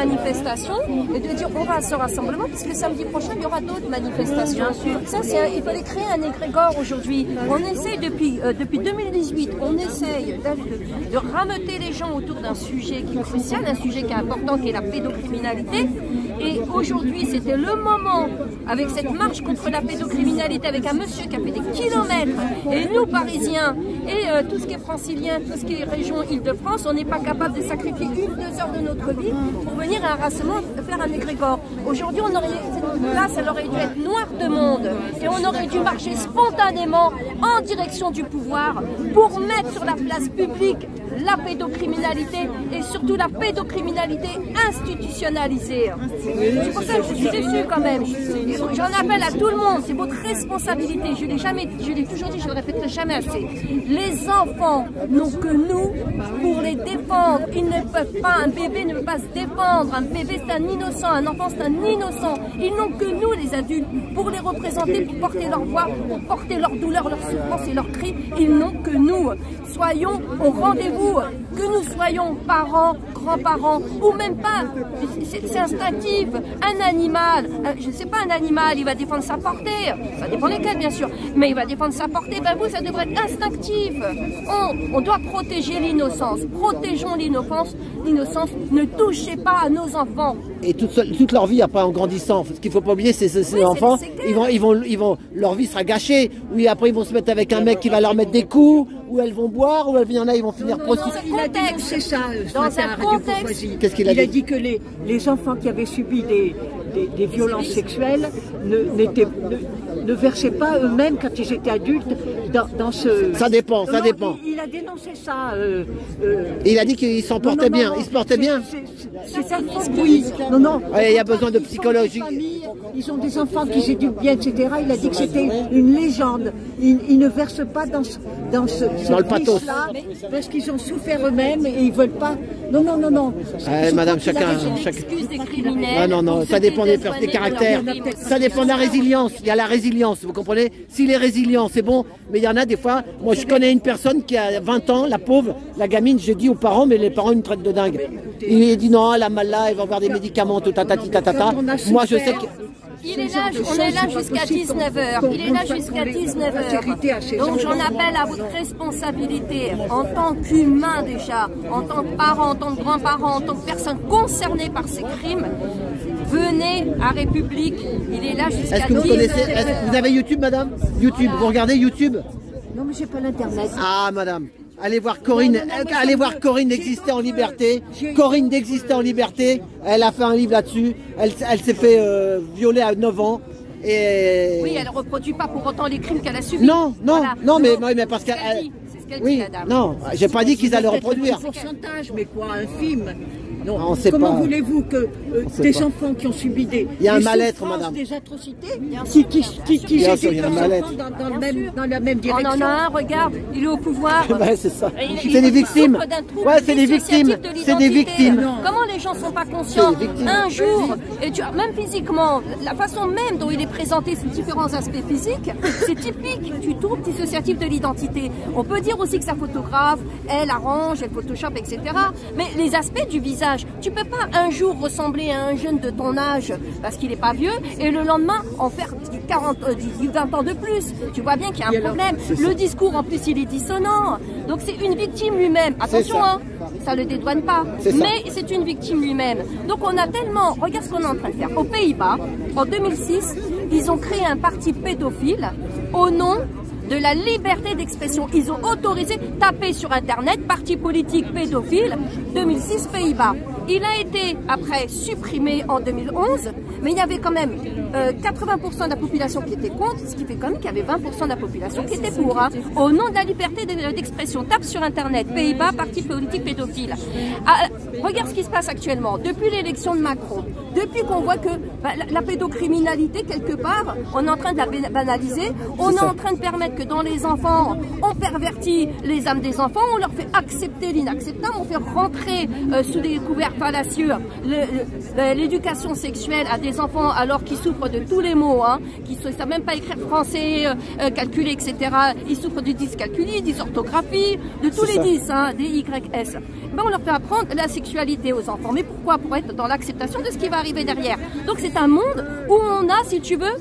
manifestation et de dire on va à ce rassemblement puisque samedi prochain il y aura d'autres manifestations. Ça, il fallait créer un égrégore aujourd'hui. On essaye depuis 2018, on essaye de rameuter les gens autour d'un sujet qui est crucial, un sujet qui est important, qui est la pédocriminalité. Et aujourd'hui, c'était le moment, avec cette marche contre la pédocriminalité, avec un monsieur qui a fait des kilomètres, et nous, Parisiens, et tout ce qui est francilien, tout ce qui est région Île-de-France, on n'est pas capable de sacrifier 1-2 heures de notre vie pour venir à un rassemblement, faire un égrégore. Aujourd'hui, cette place, elle aurait dû être noire de monde, et on aurait dû marcher spontanément en direction du pouvoir pour mettre sur la place publique la pédocriminalité et surtout la pédocriminalité institutionnalisée. C'est pour ça que je suis déçue quand même. J'en appelle à tout le monde, c'est votre responsabilité. Je l'ai toujours dit, je ne le répéterai jamais assez. Les enfants n'ont que nous pour les défendre. Ils ne peuvent pas, un bébé ne peut pas se défendre. Un bébé c'est un innocent, un enfant c'est un innocent. Ils n'ont que nous les adultes pour les représenter, pour porter leur voix, pour porter leur douleur, leur souffrance et leurs cris. Ils n'ont que nous. Soyons au rendez-vous, que nous soyons parents, grands-parents ou même pas. C'est instinctif. Un animal, je ne sais pas, un animal, il va défendre sa portée. Ça dépend lesquels, bien sûr. Mais il va défendre sa portée. Ben vous, ça devrait être instinctif. On doit protéger l'innocence. Protégeons l'innocence. Ne touchez pas à nos enfants. Et toute leur vie après en grandissant, ce qu'il ne faut pas oublier, c'est ces enfants, leur vie sera gâchée. Oui, après ils vont se mettre avec un mec qui va leur mettre des coups, ou elles vont boire, ou il y en a, ils vont finir prostituées. Il a dénoncé ça dans un contexte. Qu'est-ce qu'il a dit? Il a dit que les enfants qui avaient subi des violences sexuelles ne versaient pas eux-mêmes quand ils étaient adultes dans ce... Ça dépend, ça dépend. Il a dénoncé ça. Il a dit qu'il s'en portait bien, il se portait bien. C'est ça, oui. Non. Ouais, il y a besoin de psychologie. Ils ont des enfants qui s'éduquent bien, etc. Il a dit que c'était une légende. Ils ne versent pas dans le pathos là parce qu'ils ont souffert eux-mêmes et ils veulent pas. Non. Madame, chacun. Non, ça dépend des caractères. Ça dépend de la résilience. Il y a la résilience, vous comprenez? S'il est résilient, c'est bon. Mais il y en a des fois. Moi, je connais une personne qui a 20 ans, la pauvre, la gamine. J'ai dit aux parents, mais les parents ils me traitent de dingue. Il dit non, elle a mal là, elle va avoir des médicaments, tout tatati tatata. Moi, je sais que. On est là jusqu'à 19h. Il est là jusqu'à 19h. Donc j'en appelle à votre responsabilité en tant qu'humain déjà, en tant que parent, en tant que grand-parent, en tant que personne concernée par ces crimes. Venez à République. Il est là jusqu'à 19h. Est-ce que vous connaissez, vous avez YouTube, madame? YouTube, vous regardez YouTube? Non, mais j'ai pas l'internet. Ah, madame. Allez voir Corinne, allez voir Corinne d'Exister en liberté. Corinne d'Exister en liberté, elle a fait un livre là-dessus. Elle s'est fait violer à 9 ans. Et... Oui, elle ne reproduit pas pour autant les crimes qu'elle a subis. Non, mais parce qu'elle... C'est ce qu'elle dit, la dame. Non, j'ai pas dit qu'ils allaient reproduire. Un pourcentage, mais quoi, un film. Non, comment voulez-vous que des enfants qui ont subi des mal-être, madame, des atrocités, qui éduquent leurs enfants dans la même direction? On en a un, regarde, il est au pouvoir. C'est ça. C'est des victimes. Ouais, c'est des victimes. C'est des victimes. Comment les gens sont pas conscients? Un jour, et même physiquement, la façon même dont il est présenté ces différents aspects physiques, c'est typique du trouble dissociatif de l'identité. On peut dire aussi que sa photographe, elle arrange, elle photoshop, etc. Mais les aspects du visage, tu peux pas un jour ressembler à un jeune de ton âge parce qu'il n'est pas vieux et le lendemain en faire 20 ans de plus. Tu vois bien qu'il y a un problème. Le discours en plus il est dissonant. Donc c'est une victime lui-même. Attention, ça le dédouane pas. Mais c'est une victime lui-même. Donc on a tellement... Regarde ce qu'on est en train de faire. Aux Pays-Bas, en 2006, ils ont créé un parti pédophile au nom de la liberté d'expression. Ils ont autorisé, taper sur Internet, parti politique pédophile, 2006 Pays-Bas. Il a été après supprimé en 2011, mais il y avait quand même 80% de la population qui était contre, ce qui fait quand même qu'il y avait 20% de la population qui était pour. Au nom de la liberté d'expression, tape sur Internet, Pays-Bas, parti politique pédophile. Regarde ce qui se passe actuellement, depuis l'élection de Macron, depuis qu'on voit que la pédocriminalité, quelque part, on est en train de la banaliser, on est en train de permettre que dans les enfants, on pervertit les âmes des enfants, on leur fait accepter l'inacceptable, on fait rentrer sous des couverts fallacieux, l'éducation sexuelle à des enfants alors qu'ils souffrent de tous les maux, hein, qui ne savent même pas écrire français, calculer, etc. Ils souffrent du dyscalculie, dysorthographie, de tous les 10, hein, des YS. Ben, on leur fait apprendre la sexualité aux enfants. Mais pourquoi? Pour être dans l'acceptation de ce qui va arriver derrière. Donc c'est un monde où on a, si tu veux,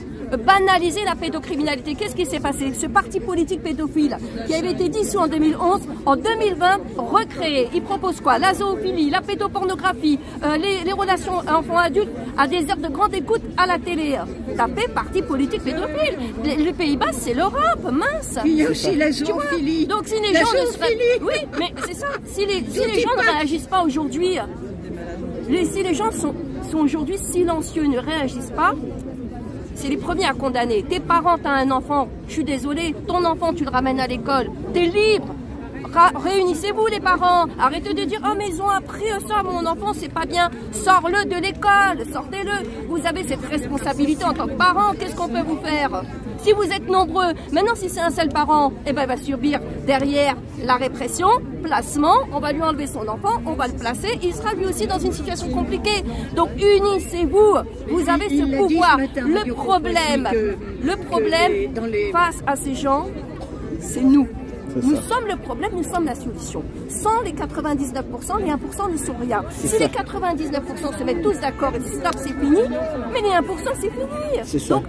banaliser la pédocriminalité. Qu'est-ce qui s'est passé? Ce parti politique pédophile qui avait été dissous en 2011, en 2020, recréé. Il propose quoi? La zoophilie, la pédopornographie, les relations enfants-adultes à des heures de grande écoute à la télé. Tapez parti politique pédophile. Les Pays-Bas, c'est l'Europe, mince. Il y a aussi la zoophilie. Donc si les gens ne seraient... Oui, mais c'est ça. Si les gens ne réagissent pas aujourd'hui, si les gens sont aujourd'hui silencieux, ne réagissent pas, c'est les premiers à condamner. Tes parents, t'as un enfant, je suis désolée, ton enfant, tu le ramènes à l'école, t'es libre. Réunissez-vous les parents, arrêtez de dire « Oh mais ils ont appris ça, mon enfant, c'est pas bien ». Sors-le de l'école, sortez-le. Vous avez cette responsabilité en tant que parent, qu'est-ce qu'on peut vous faire? Si vous êtes nombreux, maintenant si c'est un seul parent, eh ben, il va subir derrière la répression, placement, on va lui enlever son enfant, on va le placer, il sera lui aussi dans une situation compliquée. Donc unissez-vous, vous avez ce pouvoir. Le problème face à ces gens, c'est nous. Nous sommes le problème, nous sommes la solution. Sans les 99%, les 1% ne sont rien. Si les 99% se mettent tous d'accord et disent stop, c'est fini, mais les 1% c'est fini. Donc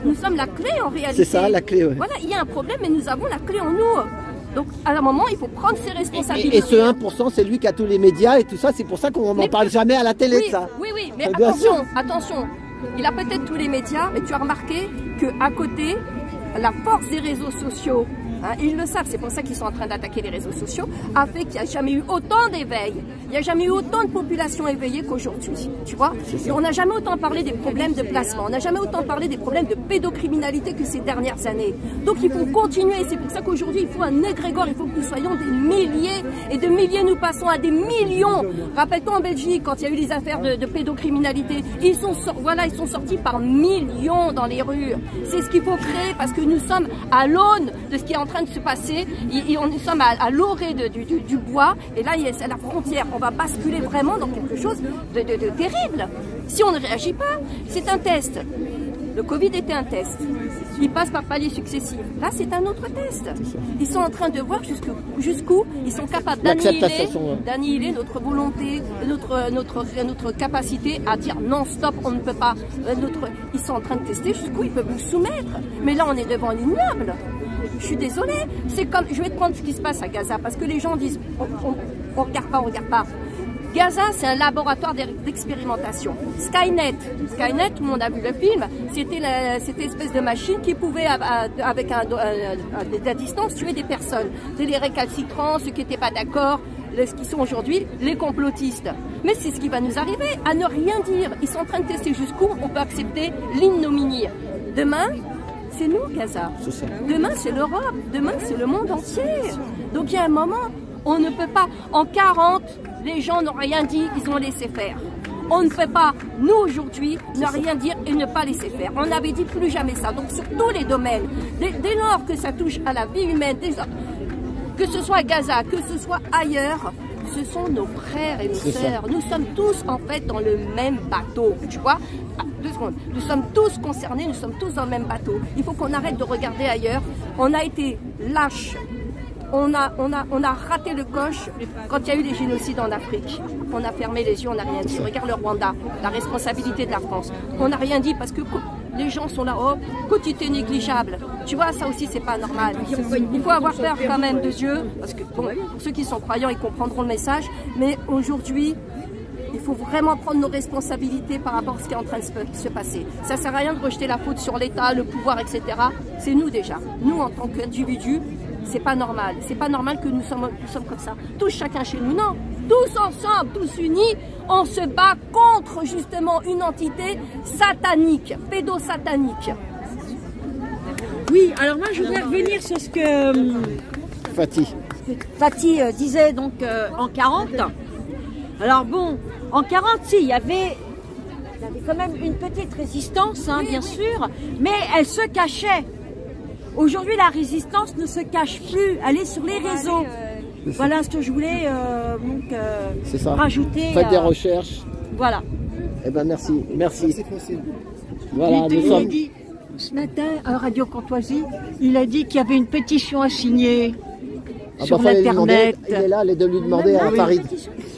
nous sommes la clé en réalité. C'est ça, la clé, ouais. Voilà, il y a un problème, mais nous avons la clé en nous. Donc à un moment, il faut prendre ses responsabilités. Et ce 1%, c'est lui qui a tous les médias et tout ça, c'est pour ça qu'on n'en parle jamais à la télé de ça. Oui, mais attention, il a peut-être tous les médias, mais tu as remarqué qu'à côté, la force des réseaux sociaux, hein, ils le savent, c'est pour ça qu'ils sont en train d'attaquer les réseaux sociaux, a fait qu'il n'y a jamais eu autant d'éveil. Il n'y a jamais eu autant de population éveillée qu'aujourd'hui. Tu vois? Et on n'a jamais autant parlé des problèmes de placement. On n'a jamais autant parlé des problèmes de pédocriminalité que ces dernières années. Donc il faut continuer. C'est pour ça qu'aujourd'hui, il faut un égrégore. Il faut que nous soyons des milliers. Et de milliers, nous passons à des millions. Rappelle-toi en Belgique, quand il y a eu les affaires de pédocriminalité, ils sont sortis par millions dans les rues. C'est ce qu'il faut créer parce que nous sommes à l'aune de ce qui est en train de se passer. Nous sommes à l'orée du bois. Et là, c'est la frontière. On va basculer vraiment dans quelque chose de terrible. Si on ne réagit pas, c'est un test. Le Covid était un test. Il passe par paliers successifs. Là, c'est un autre test. Ils sont en train de voir jusqu'où ils sont capables d'annihiler notre volonté, notre capacité à dire non, stop, on ne peut pas. Ils sont en train de tester jusqu'où ils peuvent nous soumettre. Mais là, on est devant l'immeuble. Je suis désolée. C'est comme, je vais te prendre ce qui se passe à Gaza parce que les gens disent on regarde pas. Gaza, c'est un laboratoire d'expérimentation. Skynet, tout le monde a vu le film, c'était cette espèce de machine qui pouvait, avec à distance, tuer des personnes. C'est les récalcitrants, ceux qui n'étaient pas d'accord, ce qui sont aujourd'hui les complotistes. Mais c'est ce qui va nous arriver, à ne rien dire. Ils sont en train de tester jusqu'où on peut accepter l'ignominie. Demain, c'est nous, Gaza. Demain, c'est l'Europe. Demain, c'est le monde entier. Donc, il y a un moment, on ne peut pas. En 40, les gens n'ont rien dit, ils ont laissé faire. On ne peut pas, nous, aujourd'hui, ne rien dire et ne pas laisser faire. On avait dit plus jamais ça. Donc, sur tous les domaines, dès lors que ça touche à la vie humaine, que ce soit à Gaza, que ce soit ailleurs, ce sont nos frères et nos sœurs. Nous sommes tous, en fait, dans le même bateau. Tu vois? 2 secondes. Nous sommes tous concernés, nous sommes tous dans le même bateau. Il faut qu'on arrête de regarder ailleurs. On a été lâches. On a raté le coche quand il y a eu les génocides en Afrique. On a fermé les yeux, on n'a rien dit. Regarde le Rwanda, la responsabilité de la France. On n'a rien dit parce que les gens sont là, oh, quantité négligeable. Tu vois, ça aussi, c'est pas normal. Il faut avoir peur quand même de Dieu, parce que bon, pour ceux qui sont croyants, ils comprendront le message. Mais aujourd'hui, il faut vraiment prendre nos responsabilités par rapport à ce qui est en train de se passer. Ça ne sert à rien de rejeter la faute sur l'État, le pouvoir, etc. C'est nous déjà. Nous, en tant qu'individus, c'est pas normal. C'est pas normal que nous sommes comme ça. Tous chacun chez nous, non. Tous ensemble, tous unis, on se bat contre justement une entité satanique, pédosatanique. Oui, alors moi je voudrais revenir sur ce que Fatih disait donc en 40. Alors bon, en 40, si, il y avait quand même une petite résistance, hein, bien sûr, mais elle se cachait. Aujourd'hui, la résistance ne se cache plus. Elle est sur les réseaux. Voilà ce que je voulais rajouter. Faites des recherches. Voilà. Eh ben merci, merci. Voilà, il a dit, ce matin à Radio Courtoisie, il a dit qu'il y avait une pétition à signer sur l'internet. Il est là, les deux lui demander à Farid.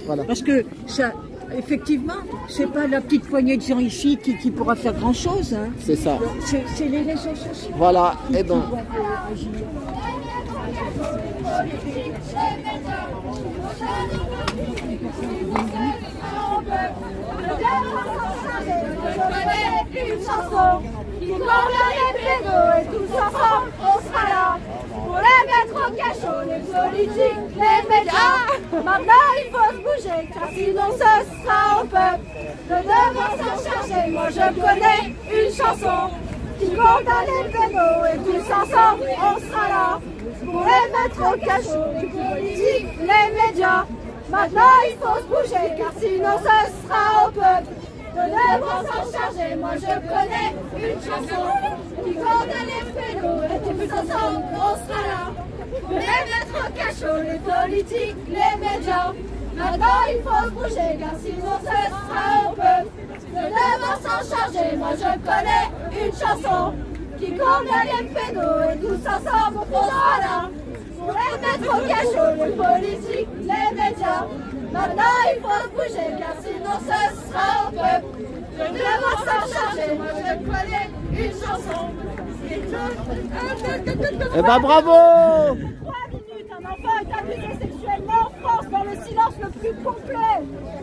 Voilà. Parce que ça, effectivement, c'est pas la petite poignée de gens ici qui pourra faire grand chose. Hein. C'est ça. C'est les réseaux sociaux. Voilà, et ben. Une chanson qui condamne les pédos et tous ensemble on sera là pour les mettre au cachot, les politiques, les médias. Maintenant il faut se bouger car sinon ce sera au peuple de devoir s'en charger. Moi je connais une chanson qui condamne les pédos et tous ensemble on sera là pour les mettre au cachot, les politiques, les médias. Maintenant il faut se bouger car sinon ce sera au peuple de devoir s'en charger. Moi je connais une chanson qui condamne les pédos et tous ensemble on sera là pour les mettre au cachot, les politiques, les médias. Maintenant il faut se bouger car sinon ce sera au peuple de devoir s'en charger. Moi je connais une chanson qui condamne les pédos et tous ensemble on sera là pour les mettre au cachot, les politiques, les médias. Maintenant il faut se bouger car sinon ce sera au peuple de devoir s'en charger. Moi je connais une chanson. Eh ben bravo! 3 minutes, un enfant est abusé sexuellement en France dans le silence le plus complet.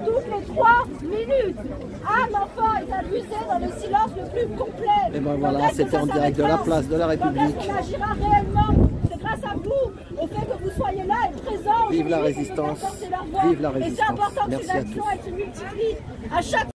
Toutes les 3 minutes, un enfant est abusé dans le silence le plus complet. Et ben voilà, c'était en direct de la place de la République. On agira réellement. C'est grâce à vous, au fait que vous soyez là et présents. Vive la résistance, vive la résistance. Et c'est important que Merci ces à actions tous. se multiplient à chaque